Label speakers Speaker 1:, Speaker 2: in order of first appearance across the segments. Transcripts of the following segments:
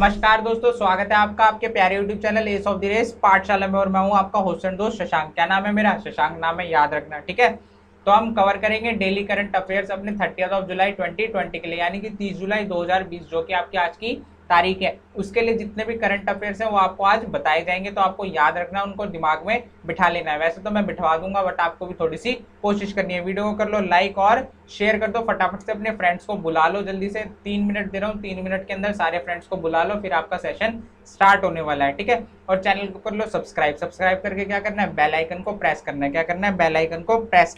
Speaker 1: नमस्कार दोस्तों, स्वागत है आपका आपके प्यारे YouTube channel ace of the race Pathshala में। और मैं हूं आपका होस्ट एंड दोस्त शशांक। क्या नाम है मेरा? शशांक नाम है, याद रखना, ठीक है। तो हम कवर करेंगे डेली करंट अफेयर्स अपने 30 जुलाई 2020 के लिए, यानी कि 30 जुलाई 2020 जो कि आपकी आज की तारीख है। उसके लिए जितने भी करंट अफेयर्स हैं वो आपको आज बताए जाएंगे, तो आपको याद रखना, उनको दिमाग में बिठा लेना है। वैसे तो मैं बिठवा दूंगा, बट आपको भी थोड़ी सी कोशिश करनी है। वीडियो को कर लो लाइक और शेयर कर दो फटाफट से, अपने फ्रेंड्स को बुला लो जल्दी से। 3 मिनट दे रहा हूँ, 3 मिनट के अंदर सारे फ्रेंड्स को बुला लो, फिर आपका सेशन स्टार्ट होने वाला है, ठीक है। और चैनल को कर लो सब्सक्राइब। सब्सक्राइब करके क्या करना है? बेल आइकन को प्रेस करना है। क्या करना है? बेल आइकन को प्रेस।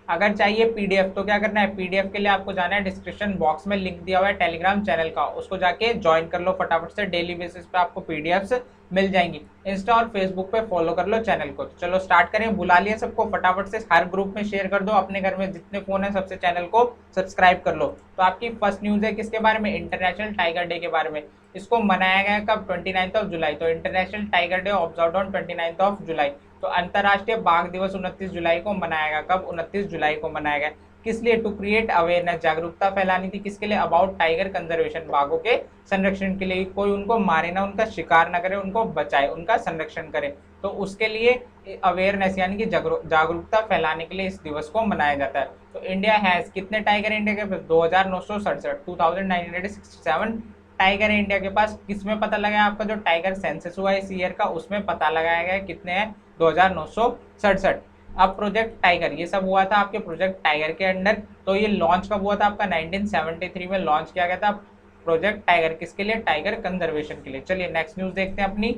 Speaker 1: अगर चाहिए पीडीएफ तो क्या करना है? पीडीएफ के लिए आपको जाना है, डिस्क्रिप्शन बॉक्स में लिंक दिया हुआ है टेलीग्राम चैनल का, उसको जाके ज्वाइन कर लो फटाफट से। डेली बेसिस पे आपको पीडीएफ्स मिल जाएंगी। इंस्टा और फेसबुक पे फॉलो कर लो चैनल को। तो चलो स्टार्ट करें। बुला लिया सबको, फटाफट से हर ग्रुप में शेयर कर दो। अपने घर में जितने फोन है सबसे चैनल को सब्सक्राइब कर लो। तो आपकी फर्स्ट न्यूज है किसके बारे में? इंटरनेशनल टाइगर डे के बारे में। इसको मनाया गया कब? 29 जुलाई। तो international tiger day observed on 29 जुलाई। तो अंतरराष्ट्रीय बाघ दिवस 29 जुलाई को मनाया गया। कब? 29 जुलाई को मनाया गया। किस लिए? टू क्रिएट अवेयरनेस, जागरूकता फैलानी थी। किसके लिए? अबाउट टाइगर कंजर्वेशन, बाघों के संरक्षण के लिए। कोई उनको मारे ना, उनका शिकार ना करे, उनको बचाए, उनका संरक्षण करे। तो उसके लिए अवेयरनेस यानी कि जागरूकता फैलाने के लिए इस दिवस को मनाया जाता है। तो इंडिया हैज कितने टाइगर? इंडिया के पास 2967, 2967 टाइगर है इंडिया के पास। किसमें पता लगाया? आपका जो टाइगर सेंसस हुआ इस ईयर का, उसमें पता लगाया गया कितने हैं? 2967। अब प्रोजेक्ट टाइगर, ये सब हुआ था आपके प्रोजेक्ट टाइगर के अंडर। तो ये लॉन्च कब हुआ था आपका? 1973 में लॉन्च किया गया था प्रोजेक्ट टाइगर। किसके लिए? टाइगर कंजर्वेशन के लिए। चलिए नेक्स्ट न्यूज देखते हैं अपनी।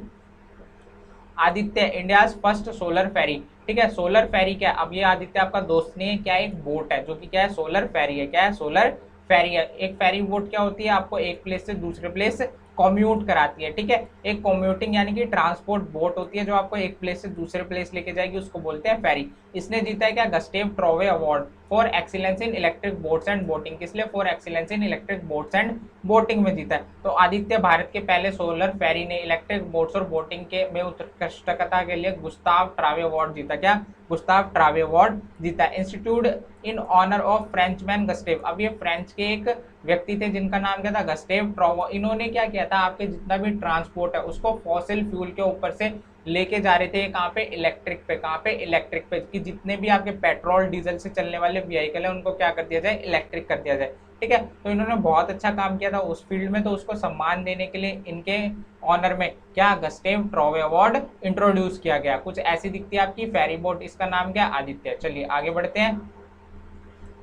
Speaker 1: आदित्य, इंडिया फर्स्ट सोलर फेरी, ठीक है। सोलर फेरी क्या है? अब ये आदित्य आपका दोस्त नहीं है, क्या एक बोट है जो कि क्या है? सोलर फेरी है। क्या है? सोलर फेरी है। एक फेरी बोट क्या होती है? आपको एक प्लेस से दूसरे प्लेस कम्यूट कराती है, ठीक है। एक कम्यूटिंग यानी कि ट्रांसपोर्ट बोट होती है जो आपको एक प्लेस से दूसरे प्लेस लेके जाएगी, उसको बोलते हैं फेरी। इसने जीता है क्या? Gustave Trouve award for excellence in electric boats and boating. किस लिए? For excellence in electric boats and boating में जीता है। तो आदित्य भारत के पहले सोलर फेरी ने इलेक्ट्रिक बोट्स और बोटिंग के में उत्कृष्टता के लिए गुस्ताव ट्रावे अवार्ड जीता। क्या? गुस्ताव ट्रावे अवार्ड जीता। Institute in honour of Frenchman Gustave. अब ये फ्रेंच के एक व्यक्ति थे जिनका नाम क्या था? गस्टेव ट्रोवे। इन्होंने क्या किया था? आपके जितना भी ट्रांसपोर्ट है उसको फॉसिल फ्यूल के ऊपर से लेके जा रहे थे। कहाँ पे? इलेक्ट्रिक पे। कहाँ पे? इलेक्ट्रिक पे। कि जितने भी आपके पेट्रोल डीजल से चलने वाले व्हीकल है उनको क्या कर दिया जाए? इलेक्ट्रिक कर दिया जाए, ठीक है। तो इन्होंने बहुत अच्छा काम किया था उस फील्ड में, तो उसको सम्मान देने के लिए इनके ऑनर में क्या? गस्टेव ट्रोवे अवार्ड इंट्रोड्यूस किया गया। कुछ ऐसी दिखती है आपकी फेरी बोट, इसका नाम क्या? आदित्य। चलिए आगे बढ़ते हैं।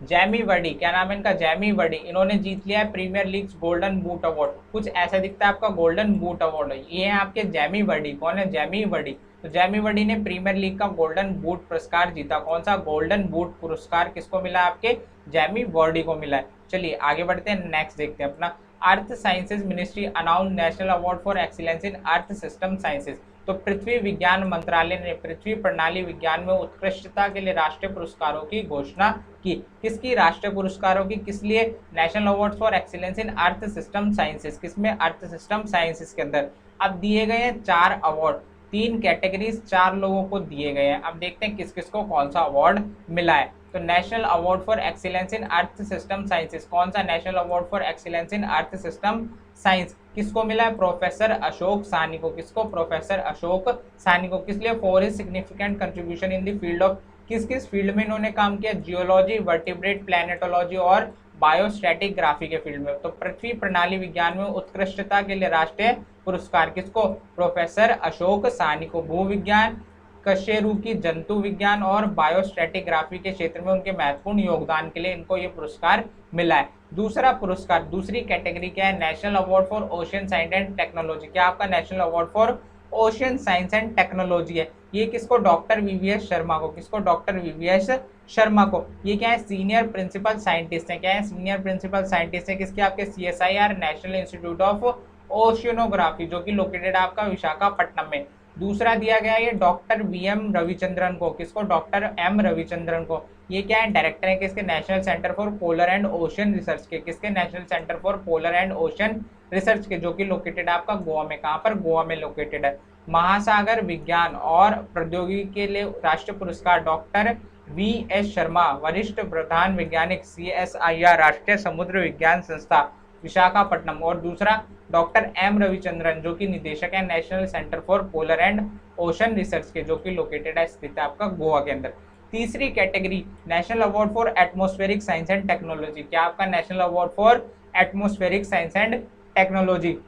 Speaker 1: जैमी वर्डी, क्या नाम है इनका? Jamie Vardy. इन्होंने जीत लिया है premier league golden boot award. कुछ ऐसा दिखता है आपका गोल्डन बूट अवार्ड। ये है आपके जैमी वर्डी। कौन है? Jamie Vardy. तो जैमी वर्डी ने प्रीमियर लीग का गोल्डन बूट पुरस्कार जीता। कौन सा? गोल्डन बूट पुरस्कार किसको मिला? आपके जैमी वर्डी को मिला है। चलिए आगे बढ़ते हैं, नेक्स्ट देखते हैं अपना। अर्थ sciences ministry announce national award for excellence in earth system sciences. तो पृथ्वी विज्ञान मंत्रालय ने पृथ्वी प्रणाली विज्ञान में उत्कृष्टता के लिए राष्ट्रीय पुरस्कारों की घोषणा की। किसकी? राष्ट्रीय पुरस्कारों की। किस लिए? National award for excellence in earth system sciences. किसमें? अर्थ सिस्टम साइंसेज के अंदर। अब दिए गए हैं 4 अवार्ड, 3 कैटेगरीज, 4 लोगों को दिए गए हैं। अब देखते हैं किस किस को कौन सा अवार्ड मिला है। तो national award for excellence in earth system sciences, कौन सा? National award for excellence in earth system science किसको मिला है? प्रोफेसर अशोक सानी को। किसको? प्रोफेसर अशोक सानी को। किस लिए? For his significant contribution in the field of, किस किस फील्ड में इन्होंने काम किया? जियोलॉजी, वर्टिब्रेट प्लैनेटोलॉजी और बायोस्टैटिक ग्राफी के फील्ड में। तो पृथ्वी प्रणाली विज्ञान में उत्कृष्टता के लिए राष्ट्रीय पुरस्कार किसको? प्रोफेसर अशोक सानी को। भूविज्ञान, कशेरुकी जंतु विज्ञान और बायोस्ट्रेटिग्राफी के क्षेत्र में उनके महत्वपूर्ण योगदान के लिए इनको ये पुरस्कार मिला है। दूसरा पुरस्कार, दूसरी कैटेगरी क्या है? National award for ocean science and technology. क्या आपका? National award for ocean science and technology है। ये किसको? डॉक्टर वीवीएस शर्मा को। किसको? डॉक्टर वीवीएस शर्मा को। ये क्या है? सीनियर प्रिंसिपल साइंटिस्ट है। क्या है? सीनियर प्रिंसिपल साइंटिस्ट है। किसके? आपके CSIR national institute of oceanography, जो कि लोकेटेड आपका विशाखापट्टनम में। दूसरा दिया गया ये डॉक्टर VM रविचंद्रन को। किसको? डॉक्टर M रविचंद्रन को। ये क्या है? डायरेक्टर है किसके? National centre for polar and ocean research के। किसके? National centre for polar and ocean research के, जो कि लोकेटेड है आपका गोवा में। कहाँ पर? गोवा में लोकेटेड है। महासागर विज्ञान और प्रौद्योगिकी के लिए राष्ट्रीय पुरस्कार डॉक्टर VS शर्मा, वरिष्ठ प्रधान वैज्ञानिक CSIR राष्ट्रीय समुद्र विज्ञान संस्था विशाखापट्टनम। और दूसरा डॉक्टर एम रविचंद्रन जो कि निदेशक है national centre for polar and ocean research के, जो कि लोकेटेड है, स्थित है आपका गोवा के अंदर। तीसरी category national award for atmospheric science and technology, क्या आपका national award for atmospheric science and technology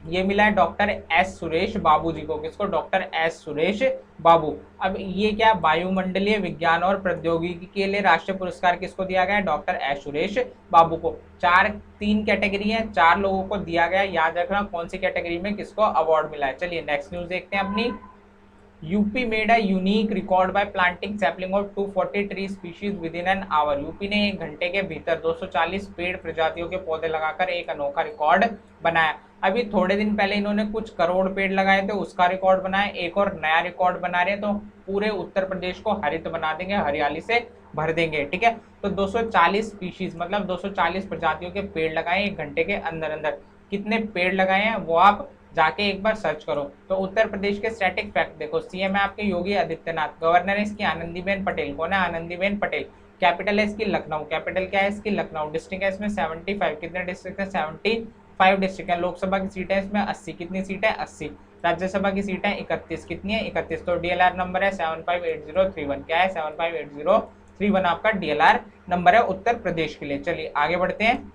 Speaker 1: ये मिला है डॉक्टर एस सुरेश बाबू जी को। किसको? Doctor S Suresh Babu. अब ये क्या, वायुमंडलीय विज्ञान और प्रौद्योगिकी के लिए राष्ट्रीय पुरस्कार किसको दिया गया है? डॉक्टर एस सुरेश बाबू को। तीन कैटेगरी है, 4 लोगों को दिया गया, याद रखना कौन सी कैटेगरी में किसको अवार्ड मिला है। चलिए नेक्स्ट न्यूज देखते हैं अपनी। UP made a unique record by planting sapling of 240 tree species with in an hour. UP ने 1 घंटे के भीतर 240 पेड़ प्रजातियों के पौधे लगाकर एक अनोखा रिकॉर्ड बनाया। अभी थोड़े दिन पहले इन्होंने कुछ करोड़ पेड़ लगाए थे, उसका रिकॉर्ड बनाया, एक और नया रिकॉर्ड बना रहे हैं, तो पूरे उत्तर प्रदेश को हरित बना देंगे, हरियाली से भर देंगे। ठीक है, तो 240 स्पीशीज मतलब 240 प्रजातियों के पेड़ लगाए 1 घंटे के अंदर अंदर। कितने पेड़ लगाए हैं वो आप जाके एक बार सर्च करो। तो उत्तर प्रदेश के स्टैटिक फैक्ट देखो, सीएम है आपके योगी आदित्यनाथ, गवर्नर है इसकी आनंदीबेन पटेल। कौन है? आनंदीबेन पटेल। कैपिटल है इसकी लखनऊ, कैपिटल क्या है इसकी? लखनऊ। डिस्ट्रिक्ट है इसमें 75, कितने डिस्ट्रिक्ट है? 75 डिस्ट्रिक्ट है। लोकसभा की सीट है इसमें 80, कितनी सीट है? 80। राज्यसभा की सीट है 31, कितनी है? 31। तो डीएलआर नंबर है 758031, क्या है? 758031 आपका डीएलआर नंबर है उत्तर प्रदेश के लिए। चलिए आगे बढ़ते हैं।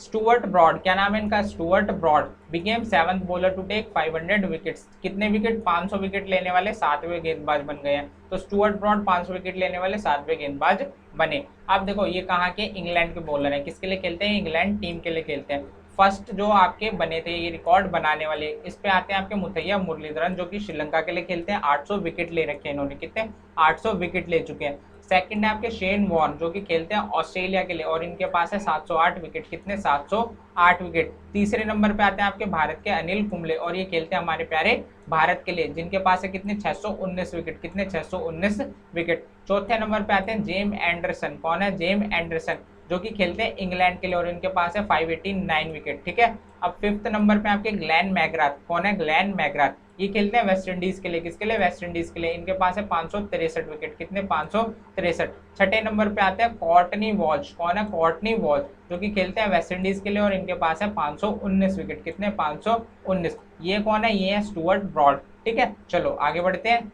Speaker 1: स्टुअर्ट ब्रॉड, क्या नाम है इनका? Stuart Broad became 7th bowler to take 500 wickets. कितने विकेट? 500 विकेट लेने वाले 7वें गेंदबाज बन गए हैं। तो स्टुअर्ट ब्रॉड 500 विकेट लेने वाले 7वें गेंदबाज बने। अब देखो ये कहाँ के? इंग्लैंड के बॉलर हैं। किसके लिए खेलते हैं? इंग्लैंड टीम के लिए खेलते हैं। फर्स्ट जो आपके बने थे ये रिकॉर्ड बनाने वाले, इस पे आते हैं आपके मुथैया मुरलीधरन जो कि श्रीलंका के लिए खेलते हैं। 800 विकेट ले रखे हैं इन्होंने। कितने? 800 विकेट ले चुके हैं। सेकंड है आपके शेन वॉर्न जो कि खेलते हैं ऑस्ट्रेलिया के लिए और इनके पास है 708 विकेट। कितने? 708 विकेट। तीसरे नंबर पे आते हैं आपके भारत के अनिल कुंबले और ये खेलते हैं हमारे प्यारे भारत के लिए, जिनके पास है कितने? 619 विकेट। कितने? 619 विकेट। चौथे नंबर पे आते हैं जेम एंडरसन। कौन है? जेम एंडरसन जो कि खेलते हैं इंग्लैंड के लिए और इनके पास है 589 विकेट। ठीक है, अब फिफ्थ नंबर पे आपके ग्लेन मैग्राथ। कौन है? ग्लेन मैग्राथ, ये खेलते हैं वेस्ट इंडीज के लिए। किसके लिए? वेस्ट इंडीज के लिए। इनके पास है 563 विकेट। कितने? 563। छठे नंबर पे आते हैं कॉर्टनी वॉल्श। कौन है? कॉर्टनी वॉल्श जो कि खेलते हैं वेस्ट इंडीज के लिए और इनके पास है 519 विकेट। कितने? 519। ये कौन है? ये है स्टुअर्ट ब्रॉड। ठीक है, चलो आगे बढ़ते हैं।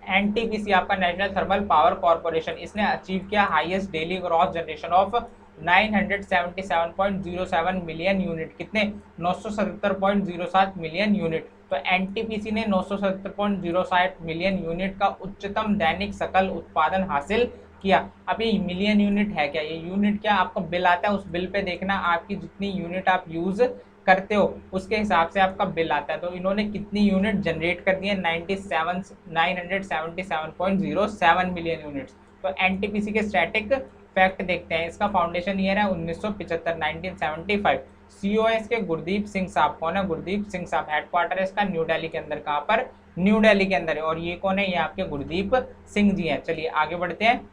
Speaker 1: एनटीपीसी आपका नेशनल थर्मल पावर कॉर्पोरेशन, इसने अचीव किया highest daily gross generation of 977.07 million unit. कितने? 977.07 मिलियन यूनिट। तो एनटीपीसी ने 977.07 मिलियन यूनिट का उच्चतम दैनिक सकल उत्पादन हासिल किया। अब ये मिलियन यूनिट है क्या? ये यूनिट क्या? आपका बिल आता है, उस बिल पे देखना आपकी जितनी यूनिट आप यूज करते हो उसके हिसाब से आपका बिल आता है। तो इन्होंने कितनी यूनिट जनरेट कर दी है? 977.07 मिलियन यूनिट्स। तो एनटीपीसी के स्टैटिक फैक्ट देखते हैं। इसका फाउंडेशन ईयर है 1975, 1975। सीईओ है इसके गुरदीप सिंह साहब। कौन है? गुरदीप सिंह साहब। हेडक्वार्टर है इसका न्यू दिल्ली के अंदर। कहाँ पर? न्यू दिल्ली के अंदर है। और ये कौन है? ये आपके गुरदीप सिंह जी हैं। चलिए आगे बढ़ते हैं।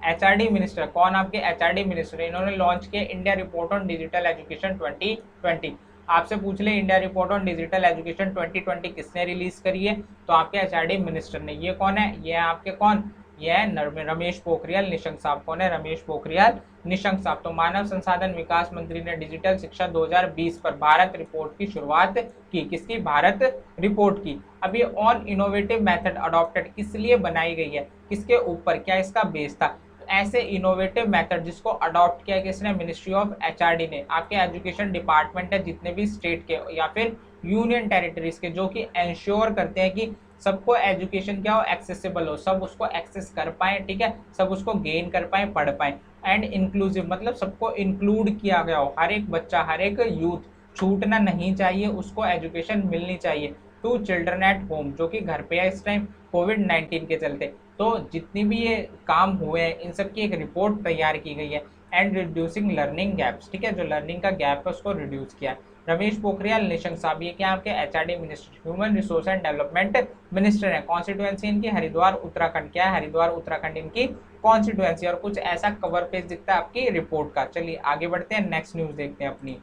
Speaker 1: एचआरडी मिनिस्टर, कौन आपके एचआरडी मिनिस्टर? इन्होंने लॉन्च किया India report on digital education 2020। आपसे पूछ ले India report on digital education 2020 किसने रिलीज करी है? तो आपके एचआरडी मिनिस्टर ने। ये कौन है? ये है आपके कौन? ये है रमेश पोखरियाल निशंक साहब। कौन है? रमेश पोखरियाल निशंक साहब। तो मानव संसाधन विकास मंत्री ने डिजिटल शिक्षा 2020 पर भारत रिपोर्ट की शुरुआत की। किसकी? भारत रिपोर्ट की। अब ये ऑन इनोवेटिव मेथड अडॉप्टेड किस लिए बनाई गई है? किसके ऊपर? क्या इसका बेस था? ऐसे इनोवेटिव मेथड जिसको अडॉप्ट किया किसने? मिनिस्ट्री ऑफ एचआरडी ने। आपके एजुकेशन डिपार्टमेंट है जितने भी स्टेट के या फिर यूनियन टेरिटरीज के, जो कि इंश्योर करते हैं कि सबको एजुकेशन क्या हो? एक्सेसिबल हो, सब उसको एक्सेस कर पाए। ठीक है, सब उसको गेन कर पाए, पढ़ पाए। एंड इंक्लूसिव मतलब सबको इंक्लूड किया गया हो, हर एक बच्चा, हर एक यूथ छूटना नहीं चाहिए, उसको एजुकेशन मिलनी चाहिए। टू चिल्ड्रन एट होम जो कि घर पे है इस टाइम कोविड-19 के चलते। तो जितनी भी ये काम हुए हैं इन सब की एक रिपोर्ट तैयार की गई है। एंड रिड्यूसिंग लर्निंग गैप्स, ठीक है, जो लर्निंग का गैप है उसको रिड्यूस किया। रमेश पोखरियाल निशंक साहब ये क्या आपके HRD minister, human resource and development minister है। कॉन्स्टिट्यूएंसी इनकी हरिद्वार उत्तराखंड। क्या है? हरिद्वार उत्तराखंड इनकी कॉन्स्टिट्यूएंसी। और कुछ ऐसा कवर पेज दिखता है आपकी रिपोर्ट का। चलिए आगे बढ़ते हैं, नेक्स्ट न्यूज देखते हैं अपनी।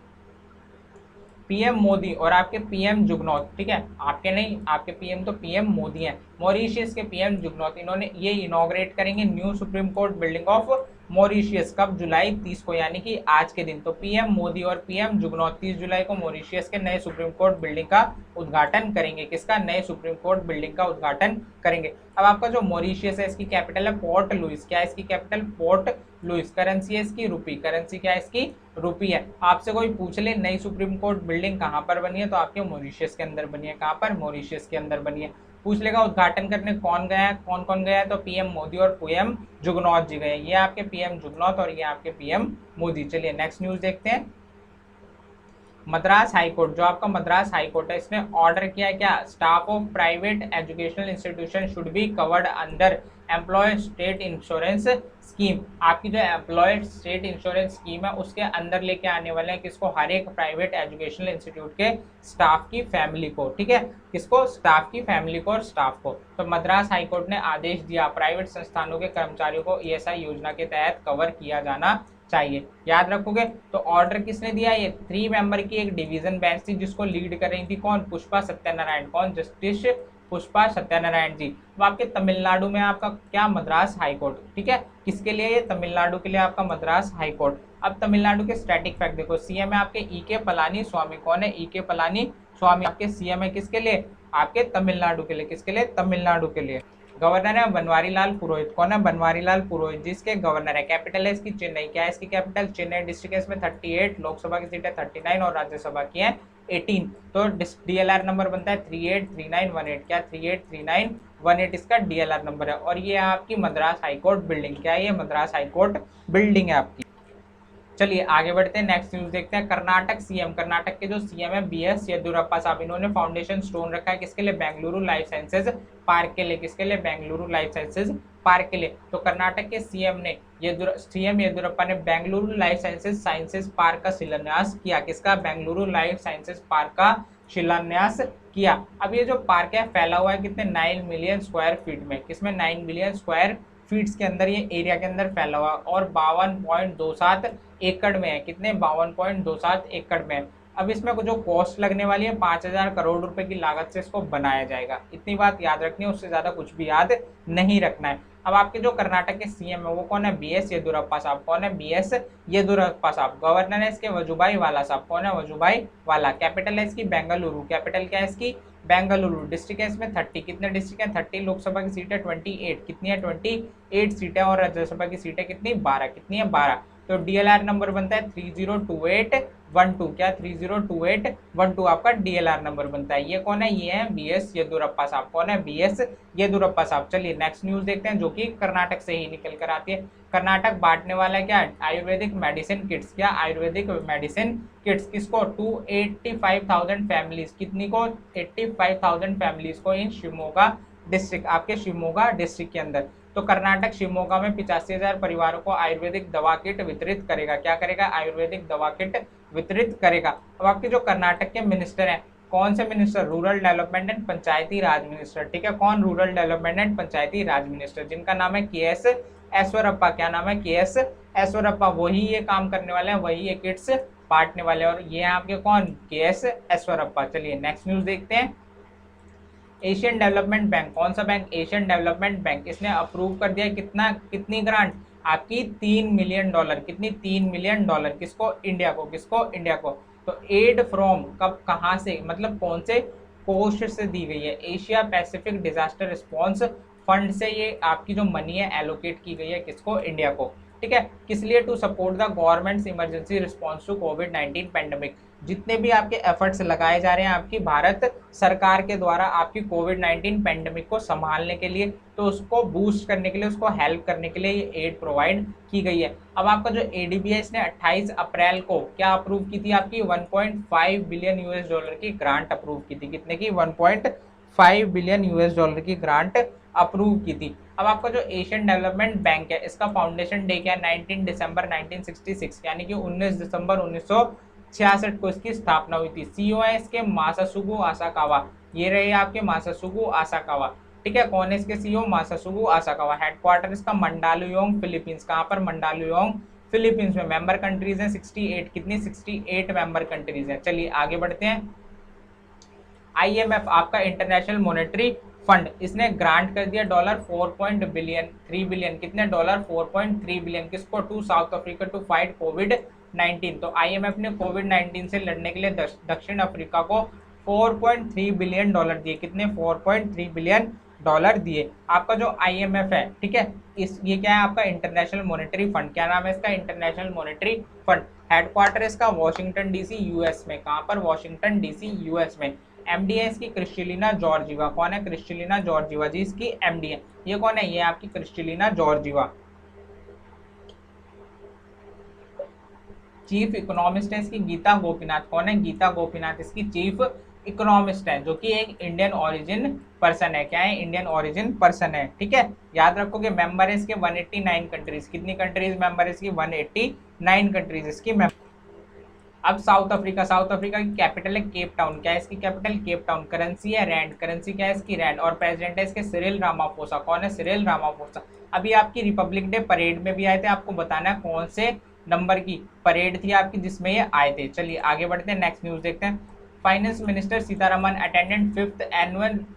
Speaker 1: पीएम मोदी और आपके पीएम जुगनौथ, ठीक है, आपके नहीं, आपके पीएम तो पीएम मोदी हैं। मॉरिशस के पीएम जुगनौथ इन्होंने ये इनॉग्रेट करेंगे new supreme court building of Mauritius कब, जुलाई 30 को, यानी कि आज के दिन। तो पीएम मोदी और पीएम जुगनौथ 30 जुलाई को मॉरिशियस के नए सुप्रीम कोर्ट बिल्डिंग का उद्घाटन करेंगे। किसका, नए सुप्रीम कोर्ट बिल्डिंग का उद्घाटन करेंगे। अब आपका जो मॉरिशियस है इसकी कैपिटल है पोर्ट लुइस। क्या है इसकी कैपिटल, पोर्ट लुइस। करेंसी है इसकी रुपी, करेंसी क्या है इसकी, रुपी है। आपसे कोई पूछ ले नई सुप्रीम कोर्ट बिल्डिंग कहाँ पर बनी है, तो आपके मॉरिशियस के अंदर बनी है। कहाँ पर, मॉरिशियस के अंदर बनी है। पूछ लेगा उद्घाटन करने कौन गया है, कौन कौन गया है, तो पीएम मोदी और पीएम जुगनौथ जी गए। ये आपके पीएम जुगनौथ और ये आपके पीएम मोदी। चलिए नेक्स्ट न्यूज देखते हैं। मद्रास हाईकोर्ट, जो आपका मद्रास हाईकोर्ट है, इसने ऑर्डर किया क्या, staff of private educational institution should be covered under employ state insurance scheme. आपकी जो एम्प्लॉय स्टेट इंश्योरेंस स्कीम है उसके अंदर लेके आने वाले हैं किसको, हर एक प्राइवेट एजुकेशनल इंस्टीट्यूट के स्टाफ की फैमिली को। ठीक है, किसको, स्टाफ की फैमिली को और स्टाफ को। तो मद्रास हाईकोर्ट ने आदेश दिया प्राइवेट संस्थानों के कर्मचारियों को ईएसआई योजना के तहत कवर किया जाना चाहिए। याद रखोगे। तो ऑर्डर किसने दिया, ये 3 मेंबर की एक डिवीजन बेंच थी जिसको लीड कर रही थी कौन, पुष्पा सत्यानारायण। कौन, जस्टिस पुष्पा सत्यानारायण जी। तो आपके तमिलनाडु में आपका क्या, मद्रास हाईकोर्ट। ठीक है, किसके लिए, ये तमिलनाडु के लिए आपका मद्रास हाईकोर्ट। अब तमिलनाडु के स्टैटिक फैक्ट देखो, सीएम है आपके ईके पलानी स्वामी। कौन है, ईके पलानी स्वामी आपके सीएम है। किसके लिए, आपके तमिलनाडु के लिए। किसके लिए, तमिलनाडु के लिए। गवर्नर है बनवारी लाल पुरोहित। कौन है, बनवारी लाल पुरोहित जिसके गवर्नर है। कैपिटल है इसकी चेन्नई। क्या है इसकी कैपिटल, चेन्नई। डिस्ट्रिक्ट है इसमें 38, लोकसभा की सीट है 39 और राज्यसभा की है 18। तो डीएलआर नंबर बनता है 383918। क्या, 383918 इसका डीएलआर नंबर है। और ये आपकी मद्रास हाईकोर्ट बिल्डिंग। क्या है, ये मद्रास हाईकोर्ट बिल्डिंग है आपकी। चलिए आगे बढ़ते हैं, नेक्स्ट न्यूज देखते हैं। कर्नाटक सीएम, कर्नाटक के जो सीएम है बीएस येदियुरप्पा साहब, इन्होंने फाउंडेशन स्टोन रखा है किसके लिए, बेंगलुरु लाइफ साइंसेज पार्क के लिए। किसके लिए, बेंगलुरु लाइफ साइंसेज पार्क के लिए। तो कर्नाटक के सीएम ने सीएम येदियुरप्पा ने बेंगलुरु लाइफ साइंसेज पार्क का शिलान्यास किया। किसका, बेंगलुरु लाइफ साइंसेज पार्क का शिलान्यास किया। अब ये जो पार्क है फैला हुआ है कितने, 9 मिलियन स्क्वायर फीट में। किसमें, 9 मिलियन स्क्वायर फीट्स के अंदर ये एरिया के अंदर फैला हुआ और 52.27 एकड़ में है। कितने, 52.27 एकड़ में है। अब इसमें जो कॉस्ट लगने वाली है 5000 करोड़ रुपए की लागत से इसको बनाया जाएगा। इतनी बात याद रखनी है, उससे ज्यादा कुछ भी याद नहीं रखना है। अब आपके जो कर्नाटक के सीएम है वो कौन है, बीएस येदियुरप्पा साहब। कौन है, बीएस येदियुरप्पा साहब। गवर्नर है इसके वजुभाई वाला साहब। कौन है, वजुभाई वाला। कैपिटल है इसकी बेंगलुरु। कैपिटल क्या है इसकी, बेंगलुरु। डिस्ट्रिक्ट है इसमें 30। कितने डिस्ट्रिक्ट है, 30। लोकसभा की सीट है 28। कितनी है, 28 सीट है। और राज्यसभा की सीट है कितनी, 12। कितनी है, 12। तो डीएलआर नंबर बनता है 302812। क्या, 302812 आपका डीएलआर नंबर बनता है। ये कौन है, ये है बीएस येदियुरप्पा साहब। कौन है, बीएस येदियुरप्पा साहब। चलिए नेक्स्ट न्यूज देखते हैं जो कि कर्नाटक से ही निकल कर आती है। कर्नाटक बांटने वाला है क्या, आयुर्वेदिक मेडिसिन किट्स। क्या, आयुर्वेदिक मेडिसिन किट्स। किसको, 285,000 फैमिलीज। कितनी को, 85,000 फैमिलीज को इन शिवमोगा डिस्ट्रिक्ट, आपके शिवमोगा डिस्ट्रिक्ट के अंदर। तो कर्नाटक शिवमोगा में 85,000 परिवारों को आयुर्वेदिक दवा किट वितरित करेगा। क्या करेगा, आयुर्वेदिक दवा किट वितरित करेगा। अब आपके जो कर्नाटक के मिनिस्टर हैं, कौन से minister, rural development and Panchayati Raj minister. ठीक है, कौन, rural development and Panchayati Raj minister, जिनका नाम है केएस ऐश्वरप्पा। क्या नाम है, केएस ऐश्वरप्पा। वही ये काम करने वाले हैं, वही ये किट्स बांटने वाले हैं। और ये आपके कौन, केएस ऐश्वरप्पा। चलिए नेक्स्ट न्यूज देखते हैं। एशियन डेवलपमेंट बैंक, कौन सा बैंक, एशियन डेवलपमेंट बैंक। इसने अप्रूव कर दिया कितना, कितनी ग्रांट आपकी, $3 मिलियन। कितनी, $3 मिलियन। किसको, इंडिया को। किसको, इंडिया को। तो एड फ्रॉम, कब, कहां से, मतलब कौन से कोष से दी गई है, Asia Pacific disaster response fund से ये आपकी जो मनी है एलोकेट की गई है किसको, इंडिया को। ठीक है, किस लिए, to support the government's emergency response to कोविड-19 पैंडेमिक। जितने भी आपके एफर्ट्स लगाए जा रहे हैं आपकी भारत सरकार के द्वारा आपकी कोविड-19 पैंडेमिक को संभालने के लिए, तो उसको बूस्ट करने के लिए, उसको हेल्प करने के लिए ये एड प्रोवाइड की गई है। अब आपका जो एडीबी है इसने 28 अप्रैल को क्या अप्रूव की थी, आपकी 1.5 बिलियन यूएस डॉलर की ग्रांट अप्रूव की थी। कितने की, 1.5 बिलियन यूएस डॉलर की ग्रांट अप्रूव की थी। अब आपका जो एशियन डेवलपमेंट बैंक है इसका फाउंडेशन डे क्या है, 19 दिसंबर 1966, यानी कि 19 दिसंबर 1966 को इसकी स्थापना हुई थी। सीईओ है इसके मासासुगु आसाकावा। ये रहे आपके मासासुगु आसाकावा। ठीक है, कौन है इसके सीईओ, मासासुगु आसाकावा। हेडक्वार्टर इसका मंडालुयोंग फिलीपींस। कहां पर, मंडालुयोंग फिलीपींस में। मेंबर कंट्रीज हैं 68। कितनी, 68 मेंबर कंट्रीज हैं। चलिए आगे बढ़ते हैं। आईएमएफ आपका इंटरनेशनल मॉनेटरी फंड इसने ग्रांट कर दिया डॉलर 4.3 बिलियन, कितने डॉलर 4.3 बिलियन किसको, to South Africa to fight कोविड-19। तो आईएमएफ ने कोविड-19 से लड़ने के लिए दक्षिण अफ्रीका को 4.3 बिलियन डॉलर दिए, कितने 4.3 बिलियन डॉलर दिए। आपका जो आईएमएफ है, ठीक है, इस ये क्या है आपका इंटरनेशनल मॉनेटरी फंड, क्या नाम है इसका, इंटरनेशनल मॉनेटरी फंड। हेडक्वार्टर इसका वॉशिंगटन डीसी यूएस में, कहां पर, वॉशिंगटन डीसी यूएस में। एमडी है इसकी क्रिस्टलिना जॉर्जिवा, कौन है, क्रिस्टलिना जॉर्जिवा जी इसकी एमडी है। ये कौन है, ये आपकी क्रिस्टलिना जॉर्जिवा। चीफ इकोनॉमिस्ट है इसकी गीता गोपीनाथ, कौन है, गीता गोपीनाथ इसकी चीफ इकोनॉमिस्ट है, जो कि एक इंडियन ओरिजिन पर्सन है, क्या है, इंडियन ओरिजिन पर्सन है, ठीक है। याद रखोगे मेंबर है इसके 189 कंट्रीज, कितनी कंट्रीज मेंबर है इसकी, 189 कंट्रीज इसकी मेंबर। अब साउथ अफ्रीका, साउथ अफ्रीका की कैपिटल है केप टाउन, क्या है इसकी कैपिटल, केप टाउन। करेंसी है रैंड, करेंसी क्या है इसकी, रैंड। और प्रेसिडेंट है इसके सिरिल रामाफोसा, कौन है, सिरिल रामाफोसा। अभी आपकी रिपब्लिक डे परेड में भी आए थे, आपको बताना है कौन से नंबर की परेड थी आपकी जिसमें ये आए थे। चलिए आगे बढ़ते हैं, नेक्स्ट न्यूज देखते हैं। Finance minister Sitharaman attended 5th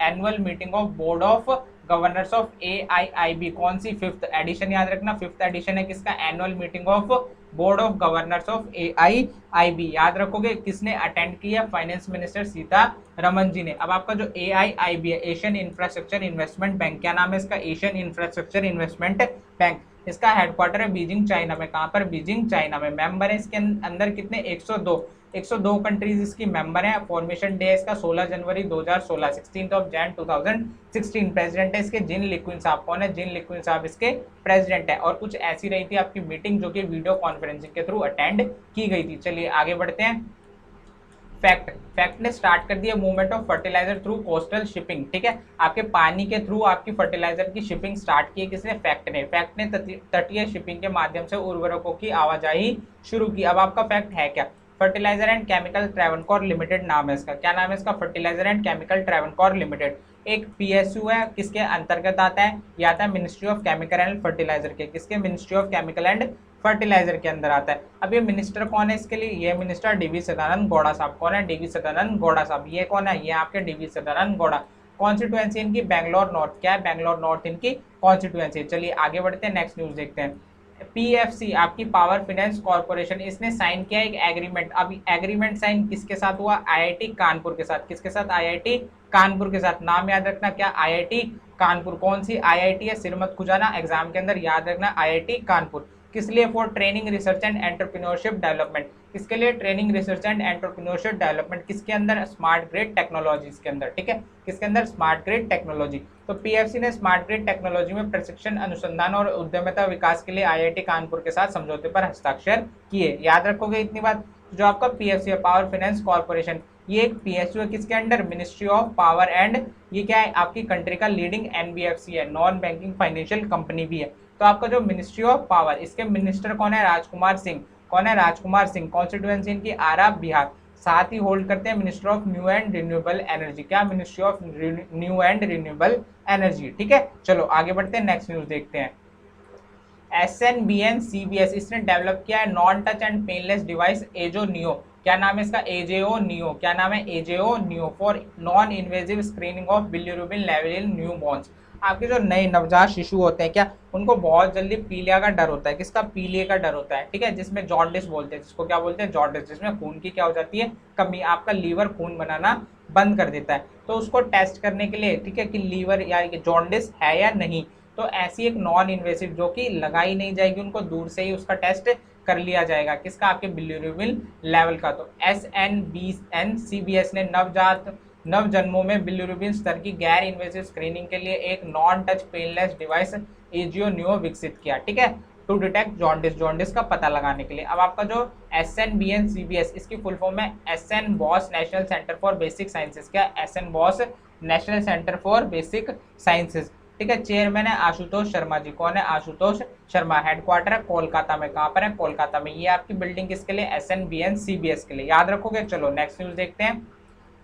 Speaker 1: annual meeting of board of governors of AIIB, कौन सी 5th एडिशन, याद रखना 5th एडिशन है किसका, annual meeting of board of governors of AIIB। याद रखोगे किसने अटेंड किया, फाइनेंस मिनिस्टर सीतारमन जी ने। अब आपका जो AIIB है, एशियन इंफ्रास्ट्रक्चर इन्वेस्टमेंट बैंक, क्या नाम है इसका, एशियन इंफ्रास्ट्रक्चर इन्वेस्टमेंट बैंक। इसका हेडक्वार्टर है बीजिंग चाइना में, कहां पर, बीजिंग चाइना में। मेंबर है इसके अंदर कितने, 102 कंट्रीज इसकी मेंबर है। फॉर्मेशन डे इसका 16 जनवरी 2016, 16 ऑफ जैन 2016। प्रेसिडेंट है इसके जिन लिक्विन साहब, कौन है, जिन लिक्विन साहब इसके प्रेसिडेंट है। और कुछ ऐसी रही थी आपकी मीटिंग जो कि वीडियो कॉन्फ्रेंसिंग के थ्रू अटेंड की गई थी। चलिए आगे बढ़ते हैं। फैक्ट ने स्टार्ट कर दिया movement of fertiliser through coastal shipping, ठीक है, आपके पानी के थ्रू आपकी फर्टिलाइजर की शिपिंग स्टार्ट की है किसने, फैक्ट ने तटीय शिपिंग के माध्यम से उर्वरकों की आवाजाही शुरू की। अब आपका फैक्ट है क्या, fertiliser and chemical Travancore limited नाम है इसका, क्या नाम है इसका, fertiliser and chemical Travancore limited. एक पीएसयू है, किसके अंतर्गत आता है, ये आता है ministry of chemical and fertiliser के, किसके, ministry of chemical and fertiliser के अंदर आता है। अब ये मिनिस्टर कौन है इसके लिए, ये मिनिस्टर डीवी सदानंद गौड़ा साहब, कौन है, डीवी सदानंद गौड़ा साहब। ये कौन है, ये आपके डीवी सदानंद गौड़ा। कॉन्स्टिट्यूएंसी इनकी बेंगलोर नॉर्थ, क्या है, बेंगलोर नॉर्थ इनकी कॉन्स्टिट्यूएंसी। चलिए आगे बढ़ते हैं, नेक्स्ट न्यूज देखते हैं। पीएफसी आपकी पावर फाइनेंस कॉर्पोरेशन, इसने साइन किया एक एग्रीमेंट। अब एग्रीमेंट साइन किसके साथ हुआ, आईआईटी कानपुर के साथ, किसके साथ, आईआईटी कानपुर के साथ। नाम याद रखना क्या, आईआईटी कानपुर। कौन सी आईआईटी है, सिर मत खुजाना, एग्जाम के अंदर याद रखना आईआईटी कानपुर। किस लिए, for training research and entrepreneurship development, किसके लिए, training research and entrepreneurship development, किसके अंदर, स्मार्ट ग्रिड टेक्नोलॉजीज के अंदर, ठीक है, किसके अंदर, स्मार्ट ग्रिड टेक्नोलॉजी। तो पीएफसी ने स्मार्ट ग्रिड टेक्नोलॉजी में प्रशिक्षण, अनुसंधान और उद्यमिता विकास के लिए आईआईटी कानपुर के साथ समझौते पर हस्ताक्षर किए। याद रखोगे इतनी बात। जो आपका पीएफसी है, पावर फाइनेंस कॉर्पोरेशन, ये एक पीएसयू है किसके under, ministry of power and, ये क्या है, आपकी कंट्री का लीडिंग एनबीएफसी है, नॉन बैंकिंग फाइनेंशियल कंपनी भी है। तो आपका जो मिनिस्ट्री ऑफ पावर, इसके मिनिस्टर कौन है, राजकुमार सिंह, कौन है, राजकुमार सिंह। कॉन्स्टिट्यूएंसी इनकी आरा बिहार। साथ ही होल्ड करते हैं minister of new and renewable energy, क्या, ministry of new and renewable energy, ठीक है। चलो आगे बढ़ते हैं, नेक्स्ट न्यूज देखते हैं। SNBN-CBS इसने डेवलप किया है non touch and painless device AJO Neo, क्या नाम है इसका, एजेओ नियो, क्या नाम है, AJO Neo, for non invasive screening of bilirubin level in newborns. आपके जो नए नवजात शिशु होते हैं, क्या उनको बहुत जल्दी पीलिया का डर होता है, किसका, पीलिया का डर होता है, ठीक है, जिसमें जॉन्डिस बोलते हैं, जिसको क्या बोलते हैं, जॉन्डिस, जिसमें खून की क्या हो जाती है, कमी, आपका लीवर खून बनाना बंद कर देता है। तो उसको टेस्ट करने के लिए, ठीक है, कि लीवर या जॉन्डिस है या नहीं, तो ऐसी एक नॉन इन्वेसिव जो कि लगाई नहीं जाएगी, उनको दूर से ही उसका टेस्ट कर लिया जाएगा, किसका, आपके बिलिरुबिन लेवल का। तो SNBN-CBS ने नवजन्मों में बिलिरुबिन स्तर की गैर इन्वेसिव स्क्रीनिंग के लिए एक non touch painless device AJIO neo विकसित किया, ठीक है, टू डिटेक्ट जॉन्डिस का पता लगाने के लिए। अब आपका जो SNBN-CBS, इसकी फुल फॉर्म है SN boss national centre for basic sciences, क्या, SN boss national centre for basic sciences, ठीक है। चेयरमैन है आशुतोष शर्मा जी, कौन है, आशुतोष शर्मा। हेडक्वार्टर है कोलकाता में, कहां पर है, कोलकाता में। ये आपकी बिल्डिंग किसके लिए, SNBN-CBS के लिए, याद रखोगे। चलो नेक्स्ट न्यूज देखते हैं।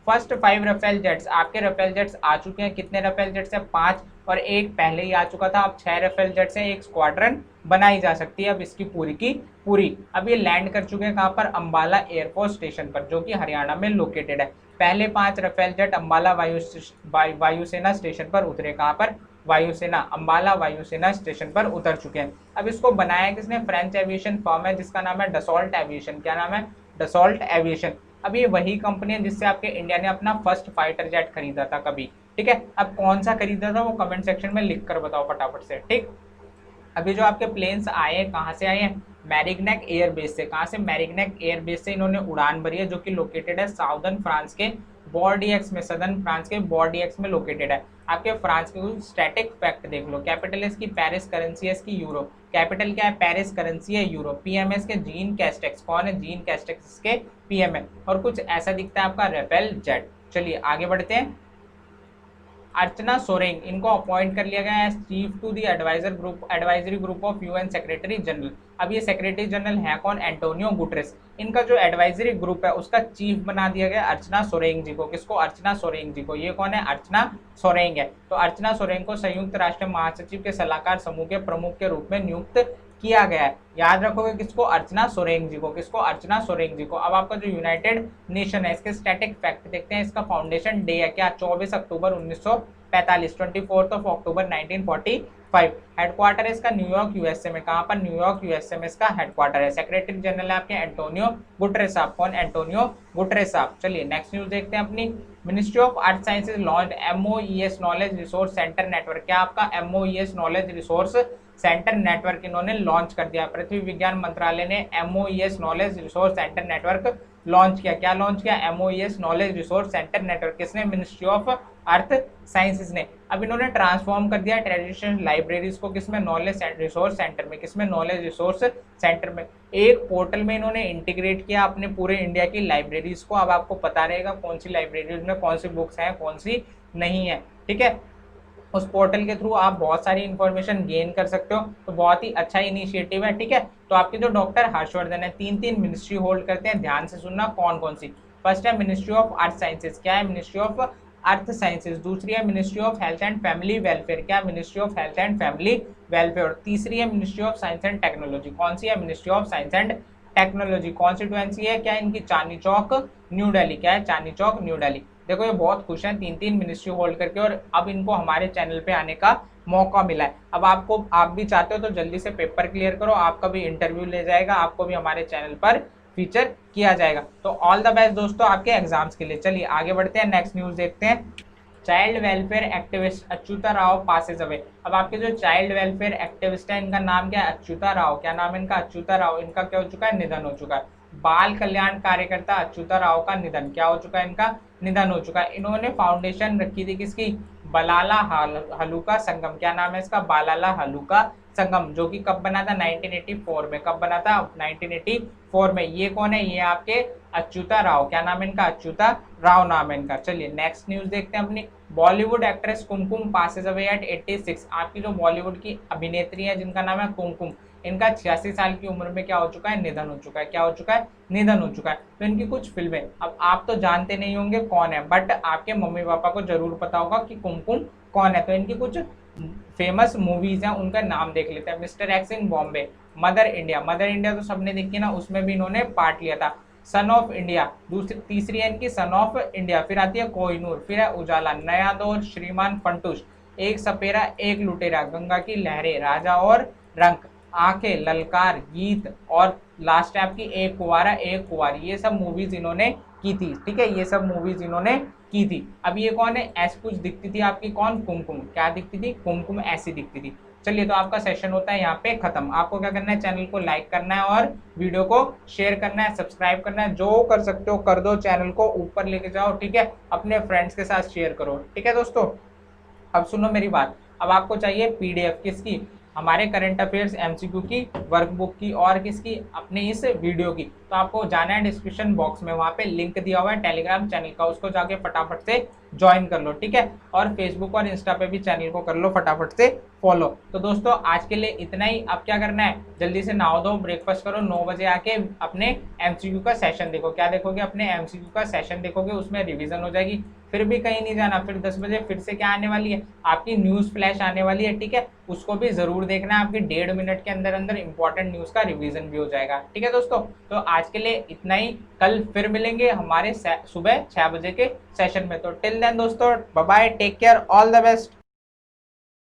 Speaker 1: फर्स्ट 5 रफेल जेट्स, आपके रफेल जेट्स आ चुके हैं, कितने रफेल जेट्स है, 5, और एक पहले ही आ चुका था। अब 6 रफेल जेट्स हैं, एक स्क्वाड्रन बनाई जा सकती है अब इसकी पूरी की पूरी। अब ये लैंड कर चुके हैं कहां पर, अंबाला एयरफोर्स स्टेशन पर, जो कि हरियाणा में लोकेटेड है। पहले 5 रफेल जेट अंबाला वायुसेना स्टेशन पर उतरे। कहाँ पर? वायुसेना, अंबाला वायुसेना स्टेशन पर उतर चुके हैं। अब इसको बनाया किसने? फ्रेंच एविएशन फर्म है जिसका नाम है डसॉल्ट एविएशन। क्या नाम है? Dassault aviation. अब ये वही कंपनी है जिससे आपके इंडिया ने अपना फर्स्ट फाइटर जेट खरीदा था कभी, ठीक है। अब कौन सा खरीदा था वो कमेंट सेक्शन में लिख कर बताओ फटाफट से, ठीक। अभी जो आपके प्लेन्स आए हैं कहाँ से आए हैं? मैरिग्नैक एयरबेस से। कहाँ से? मैरिग्नैक एयरबेस से इन्होंने उड़ान भरी है, जो कि लोकेटेड है साउदर्न फ्रांस के बॉर्डियक्स में, सदर्न फ्रांस के बॉर्डियक्स में लोकेटेड है। आपके फ्रांस के कुछ स्टैटिक फैक्ट देख लो। कैपिटल है इसकी पेरिस, करेंसी है इसकी यूरो। कैपिटल क्या है? पेरिस, करेंसी है यूरो। पीएम है इसके जीन कैस्टेक्स। कौन है? जीन कैस्टेक्स इसके पीएम है। और कुछ ऐसा दिखता है आपका राफेल जेट। चलिए आगे बढ़ते हैं। अर्चना सोरेंग, इनको अपॉइंट कर लिया गया है chief to the advisory group of UN secretary general. अब ये सेक्रेटरी जनरल है कौन? Antonio Guterres. इनका जो एडवाइजरी ग्रुप है उसका चीफ बना दिया गया अर्चना सोरेंग जी को। किसको? अर्चना सोरेंग जी को। ये कौन है? अर्चना सोरेंग है। तो अर्चना सोरेंग को संयुक्त राष्ट्र महासचिव के सलाहकार समूह के प्रमुख के रूप में नियुक्त किया गया है। याद रखोगे किसको? अर्चना सोरेंग जी को। किसको? अर्चना सोरेंग जी को। अब आपका जो यूनाइटेड नेशन है इसके स्टैटिक फैक्ट देखते हैं। इसका फाउंडेशन डे है क्या? 24 अक्टूबर 1945, 24 अक्टूबर 1945। हेडक्वार्टर है इसका न्यूयॉर्क यूएसए में। कहाँ पर? न्यूयॉर्क यूएसए में इसका हेडक्वार्टर है। सेक्रेटरी जनरल है आपके एंटोनियो गुटेरेस साहब। कौन? एंटोनियो गुटेरेस साहब। चलिए नेक्स्ट न्यूज देखते हैं अपनी। Ministry of earth sciences launch MOES knowledge resource centre network. क्या आपका? MOES knowledge resource centre network इन्होंने लॉन्च कर दिया। पृथ्वी विज्ञान मंत्रालय ने MOES knowledge resource centre network launch किया। क्या लॉन्च किया? MOES knowledge resource centre network. किसने? मिनिस्ट्री ऑफ अर्थ साइंसेज ने। अब इन्होंने ट्रांसफॉर्म कर दिया ट्रेडिशनल लाइब्रेरीज को किसमें? नॉलेज रिसोर्स सेंटर में। किसमें? नॉलेज रिसोर्स सेंटर में। एक पोर्टल में इन्होंने इंटीग्रेट किया अपने पूरे इंडिया की लाइब्रेरीज को। अब आपको पता रहेगा कौन सी लाइब्रेरीज में कौन सी बुक्स हैं, कौन सी नहीं है, ठीक है। उस पोर्टल के थ्रू आप बहुत सारी इंफॉर्मेशन गेन कर सकते हो। तो बहुत ही अच्छा इनिशिएटिव है, ठीक है। तो आपके जो डॉक्टर हर्षवर्धन है 3 मिनिस्ट्री होल्ड करते हैं। ध्यान से सुनना कौन कौन सी। फर्स्ट है मिनिस्ट्री ऑफ अर्थ साइंसेज। क्या है? Ministry of earth sciences. दूसरी है ministry of health and family welfare. क्या? Ministry of health and family welfare. तीसरी है ministry of science and technology. कौन सी है? Ministry of science and technology. Constituency है क्या इनकी? चांदनी चौक न्यू दिल्ली। क्या है? चांदनी चौक न्यू दिल्ली। देखो ये बहुत खुश हैं 3 मिनिस्ट्री होल्ड करके, और अब इनको हमारे चैनल पे आने का मौका मिला है। अब आप भी चाहते हो तो जल्दी से पेपर क्लियर करो, आपका भी इंटरव्यू ले जाएगा, आपको भी हमारे चैनल पर फीचर किया जाएगा। तो ऑल द बेस्ट दोस्तों आपके एग्जाम्स के लिए। चलिए आगे बढ़ते हैं, नेक्स्ट न्यूज देखते हैं। Child welfare activist Achyuta Rao Passage away. अब आपके जो चाइल्ड वेलफेयर एक्टिविस्ट है इनका नाम क्या है? अच्युता राव। क्या नाम है इनका? अच्युता राव। इनका क्या हो चुका है? निधन हो चुका है। बाल कल्याण कार्यकर्ता अच्युता राव का निधन। क्या हो चुका है? इनका निधन हो चुका है। इन्होंने फाउंडेशन रखी थी किसकी? बलाला हलूका संगम। क्या नाम है इसका? बालाला हलूका संगम, जो कि कब बना था? 1984 में। कब बना था? 1984 में। ये कौन है? ये आपके अच्युता राव। क्या नाम है इनका? अच्युता राव नाम है इनका। चलिए नेक्स्ट न्यूज देखते हैं अपनी। Bollywood actress Kumkum Passage away at 86। आपकी जो बॉलीवुड की अभिनेत्री है जिनका नाम है कुमकुम, इनका 86 साल की उम्र में क्या हो चुका है? निधन हो चुका है। क्या हो चुका है? निधन हो चुका है। तो इनकी कुछ फिल्में, अब आप तो जानते नहीं होंगे कौन है, बट आपके मम्मी पापा को जरूर पता होगा कि कुमकुम कौन है। तो इनकी कुछ फेमस मूवीज हैं, उनका नाम देख लेते हैं। Mister X in Bombay, Mother India. Mother India तो सबने देखी ना, उसमें भी इन्होंने पार्ट लिया था। सन ऑफ इंडिया तीसरी है इनकी, सन ऑफ इंडिया। फिर आती है कोहिनूर, फिर है उजाला, नया दौर, श्रीमान फंटूश, एक सपेरा एक लुटेरा, गंगा की लहरें, राजा और रंक, आंखें, ललकार, गीत, और लास्ट है आपकी एक कुंवारा एक कुंवारी। ये सब मूवीज इन्होंने की थी, ठीक है। ये सब मूवीज इन्होंने की थी। अब ये कौन है? ऐसी कुछ दिखती थी आपकी, कौन? कुमकुम। क्या दिखती थी? कुमकुम ऐसी दिखती थी। चलिए तो आपका सेशन होता है यहाँ पे खत्म। आपको क्या करना है? चैनल को लाइक करना है और वीडियो को शेयर करना है, सब्सक्राइब करना है, जो कर सकते हो कर दो। चैनल को ऊपर लेके जाओ, ठीक है। अपने फ्रेंड्स के साथ शेयर करो, ठीक है दोस्तों। अब सुनो मेरी बात। अब आपको चाहिए पीडीएफ किसकी? हमारे करंट अफेयर्स एमसीक्यू की, वर्कबुक की, और किसकी? अपने इस वीडियो की। तो आपको जाना है डिस्क्रिप्शन बॉक्स में, वहाँ पे लिंक दिया हुआ है टेलीग्राम चैनल का, उसको जाके फटाफट से ज्वाइन कर लो, ठीक है। और फेसबुक और इंस्टा पे भी चैनल को कर लो फटाफट से फॉलो। तो दोस्तों आज के लिए इतना ही। अब क्या करना है, जल्दी से नहाओ धो, ब्रेकफास्ट करो, 9 बजे आके अपने एमसीक्यू का सेशन देखो। क्या देखोगे, अपने एमसीक्यू का सेशन देखोगे, उसमें रिवीजन हो जाएगी। फिर भी कहीं नहीं जाना, फिर 10 बजे फिर से क्या आने वाली है, आपकी न्यूज़ फ्लैश आने वाली है, ठीक है। उसको भी जरूर देखना है, आपकी 1.5 मिनट के अंदर अंदर इंपॉर्टेंट न्यूज़ का रिवीजन भी हो जाएगा, ठीक है दोस्तों। तो आज के लिए इतना ही, कल फिर मिलेंगे हमारे सुबह 6 बजे के सेशन में। तो टिल देन दोस्तों, bye bye, take care, all the best.